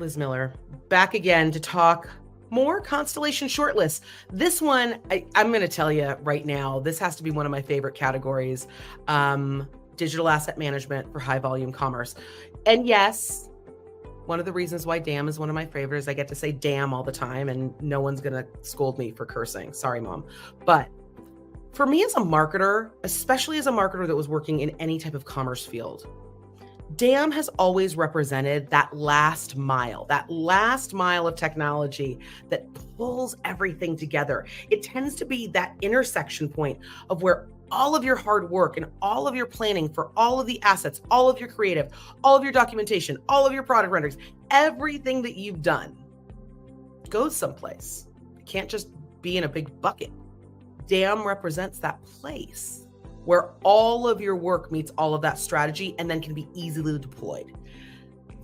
Liz Miller, back again to talk more Constellation shortlists. This one, I'm going to tell you right now, this has to be one of my favorite categories, digital asset management for high volume commerce. And yes, one of the reasons why DAM is one of my favorites, I get to say DAM all the time and no one's going to scold me for cursing. Sorry, Mom. But for me as a marketer, especially as a marketer that was working in any type of commerce field, DAM has always represented that last mile of technology that pulls everything together. It tends to be that intersection point of where all of your hard work and all of your planning for all of the assets, all of your creative, all of your documentation, all of your product renderings, everything that you've done goes someplace. It can't just be in a big bucket. DAM represents that place where all of your work meets all of that strategy and then can be easily deployed.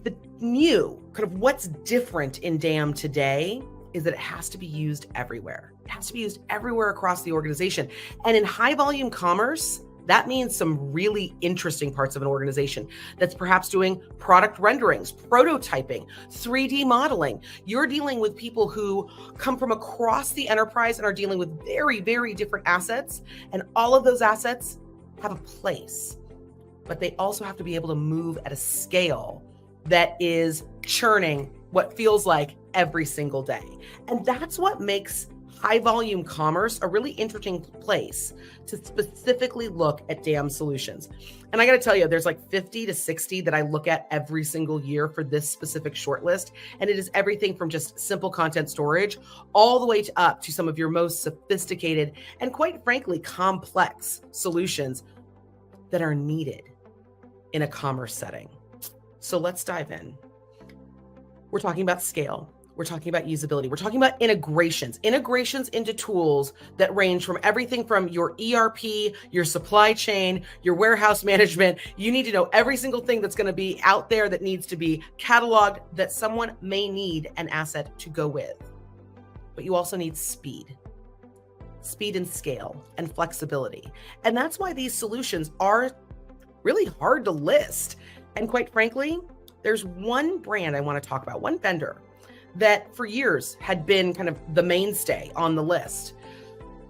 The new, kind of what's different in DAM today is that it has to be used everywhere. It has to be used everywhere across the organization. And in high volume commerce, that means some really interesting parts of an organization that's perhaps doing product renderings, prototyping, 3D modeling. You're dealing with people who come from across the enterprise and are dealing with very, very different assets. And all of those assets have a place, but they also have to be able to move at a scale that is churning what feels like every single day. And that's what makes high volume commerce a really interesting place to specifically look at DAM solutions. And I got to tell you, there's like 50 to 60 that I look at every single year for this specific shortlist. And it is everything from just simple content storage all the way up to some of your most sophisticated and quite frankly, complex solutions that are needed in a commerce setting. So let's dive in. We're talking about scale. We're talking about usability. We're talking about integrations into tools that range from everything from your ERP, your supply chain, your warehouse management. You need to know every single thing that's going to be out there that needs to be cataloged that someone may need an asset to go with. But you also need speed and scale and flexibility. And that's why these solutions are really hard to list. And quite frankly, there's one brand I want to talk about, one vendor that for years had been kind of the mainstay on the list,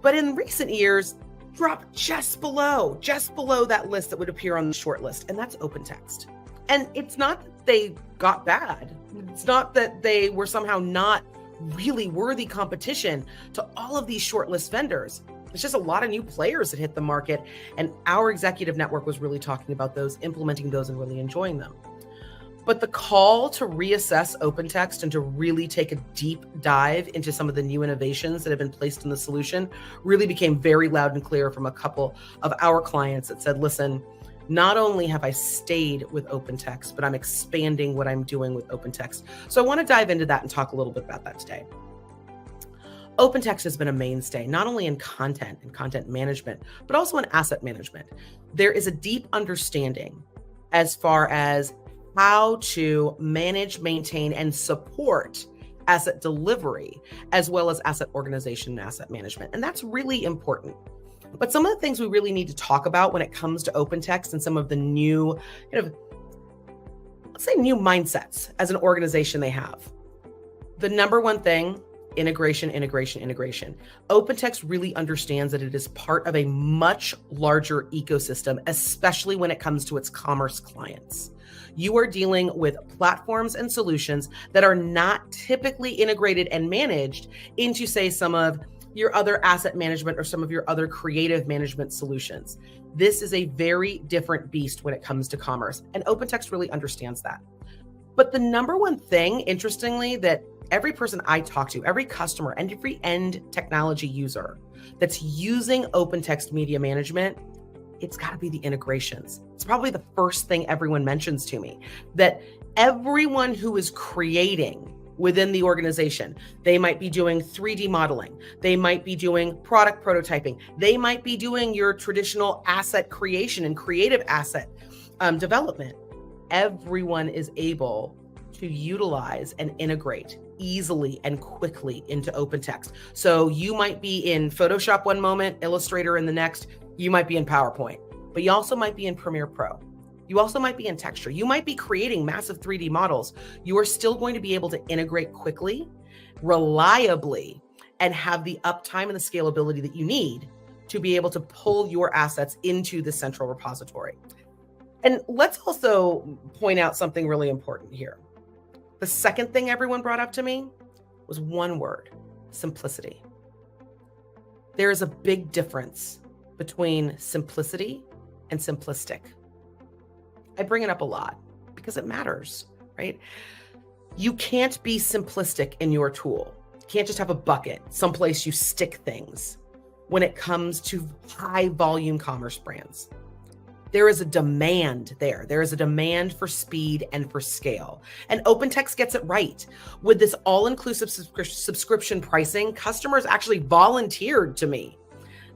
but in recent years dropped just below that list that would appear on the short list, and that's OpenText. And it's not that they got bad. It's not that they were somehow not really worthy competition to all of these shortlist vendors. It's just a lot of new players that hit the market, and our executive network was really talking about those, implementing those, and really enjoying them. But the call to reassess OpenText and to really take a deep dive into some of the new innovations that have been placed in the solution really became very loud and clear from a couple of our clients that said, listen, not only have I stayed with OpenText, but I'm expanding what I'm doing with OpenText. So I want to dive into that and talk a little bit about that today. OpenText has been a mainstay, not only in content and content management, but also in asset management. There is a deep understanding as far as how to manage, maintain, and support asset delivery, as well as asset organization and asset management. And that's really important. But some of the things we really need to talk about when it comes to OpenText and some of the new, let's say new mindsets as an organization they have. The number one thing, integration. OpenText really understands that it is part of a much larger ecosystem, especially when it comes to its commerce clients. You are dealing with platforms and solutions that are not typically integrated and managed into, say, some of your other asset management or some of your other creative management solutions. This is a very different beast when it comes to commerce, and OpenText really understands that. But the number one thing, interestingly, that every person I talk to, every customer, and every end technology user that's using OpenText media management, it's got to be the integrations. It's probably the first thing everyone mentions to me, that everyone who is creating within the organization, they might be doing 3D modeling, they might be doing product prototyping, they might be doing your traditional asset creation and creative asset development. Everyone is able to utilize and integrate easily and quickly into OpenText. So you might be in Photoshop one moment, Illustrator in the next, you might be in PowerPoint, but you also might be in Premiere Pro. You also might be in texture. You might be creating massive 3D models. You are still going to be able to integrate quickly, reliably, and have the uptime and the scalability that you need to be able to pull your assets into the central repository. And let's also point out something really important here. The second thing everyone brought up to me was one word: simplicity. There is a big difference between simplicity and simplistic. I bring it up a lot because it matters, right? You can't be simplistic in your tool. You can't just have a bucket, someplace you stick things when it comes to high volume commerce brands. There is a demand there. There is a demand for speed and for scale. And OpenText gets it right. With this all-inclusive subscription pricing, customers actually volunteered to me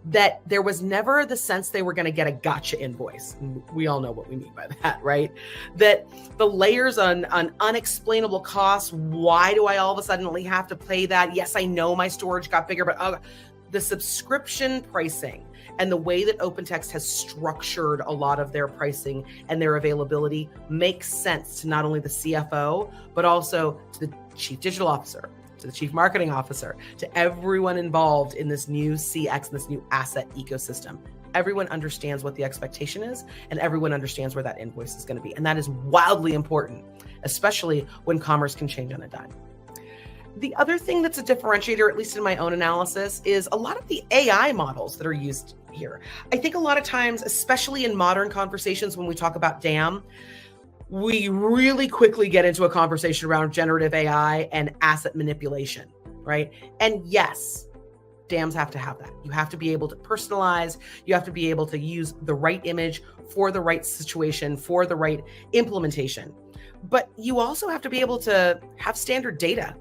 that there was never the sense they were going to get a gotcha invoice. We all know what we mean by that, right? That the layers on unexplainable costs, why do I all of a sudden have to pay that? Yes, I know my storage got bigger, but the subscription pricing and the way that OpenText has structured a lot of their pricing and their availability makes sense to not only the CFO, but also to the chief digital officer, to the chief marketing officer, to everyone involved in this new CX, this new asset ecosystem. Everyone understands what the expectation is, and everyone understands where that invoice is going to be. And that is wildly important, especially when commerce can change on a dime. The other thing that's a differentiator, at least in my own analysis, is a lot of the AI models that are used here. I think a lot of times, especially in modern conversations, when we talk about DAM, we really quickly get into a conversation around generative AI and asset manipulation, right? And yes, DAMs have to have that. You have to be able to personalize. You have to be able to use the right image for the right situation, for the right implementation. But you also have to be able to have standard data.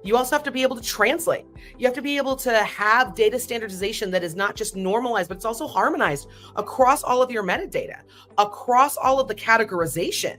You also have to be able to translate. You have to be able to have data standardization that is not just normalized, but it's also harmonized across all of your metadata, across all of the categorization.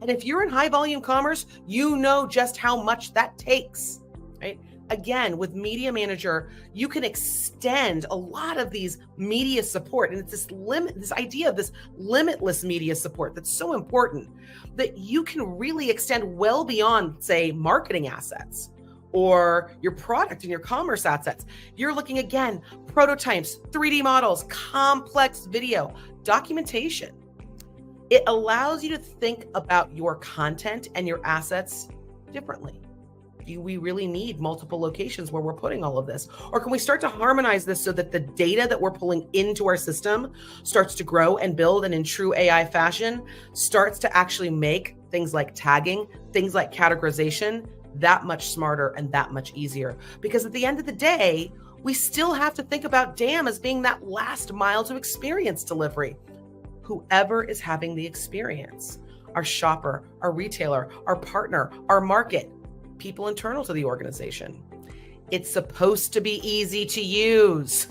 And if you're in high volume commerce, you know just how much that takes, right? Again, with Media Manager, you can extend a lot of these media support. And it's this idea of this limitless media support that's so important, that you can really extend well beyond, say, marketing assets or your product and your commerce assets. You're looking, again, prototypes, 3D models, complex video, documentation. It allows you to think about your content and your assets differently. Do we really need multiple locations where we're putting all of this? Or can we start to harmonize this so that the data that we're pulling into our system starts to grow and build, and in true AI fashion, starts to actually make things like tagging, things like categorization, that much smarter and that much easier? Because at the end of the day, we still have to think about DAM as being that last mile to experience delivery. Whoever is having the experience, our shopper, our retailer, our partner, our market, people internal to the organization. It's supposed to be easy to use.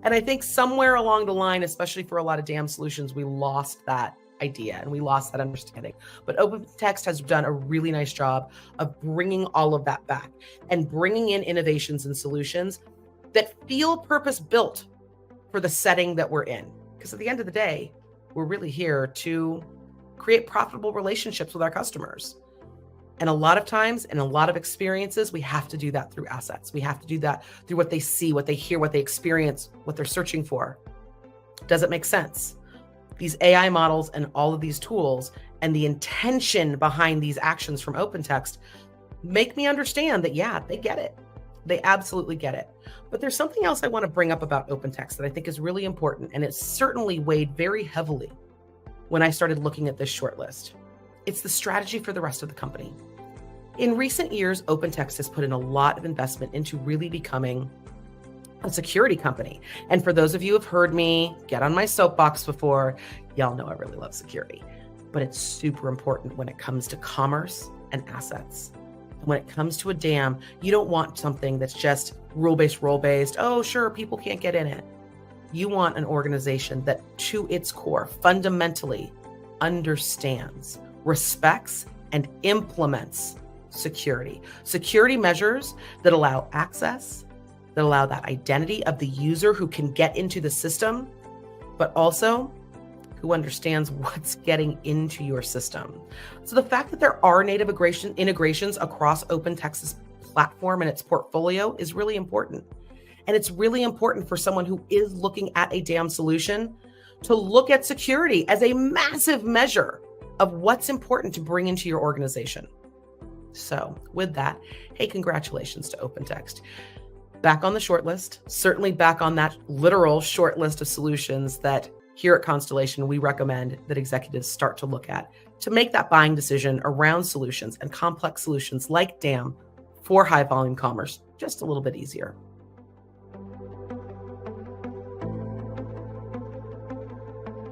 And I think somewhere along the line, especially for a lot of DAM solutions, we lost that idea and we lost that understanding. But OpenText has done a really nice job of bringing all of that back and bringing in innovations and solutions that feel purpose-built for the setting that we're in. Because at the end of the day, we're really here to create profitable relationships with our customers. And a lot of times, in a lot of experiences, we have to do that through assets. We have to do that through what they see, what they hear, what they experience, what they're searching for. Does it make sense? These AI models and all of these tools and the intention behind these actions from OpenText make me understand that, yeah, they get it. They absolutely get it. But there's something else I want to bring up about OpenText that I think is really important, and it certainly weighed very heavily when I started looking at this shortlist. It's the strategy for the rest of the company. In recent years, OpenText has put in a lot of investment into really becoming a security company. And for those of you who have heard me get on my soapbox before, y'all know I really love security. But it's super important when it comes to commerce and assets. When it comes to a DAM, you don't want something that's just rule-based. Oh, sure, people can't get in it. You want an organization that, to its core, fundamentally understands, respects, and implements security. Security measures that allow access, that allow that identity of the user who can get into the system, but also who understands what's getting into your system. So the fact that there are native integrations across OpenText's platform and its portfolio is really important. And it's really important for someone who is looking at a DAM solution to look at security as a massive measure of what's important to bring into your organization. So with that, hey, congratulations to OpenText. Back on the shortlist, certainly back on that literal short list of solutions that here at Constellation, we recommend that executives start to look at to make that buying decision around solutions and complex solutions like DAM for high volume commerce just a little bit easier.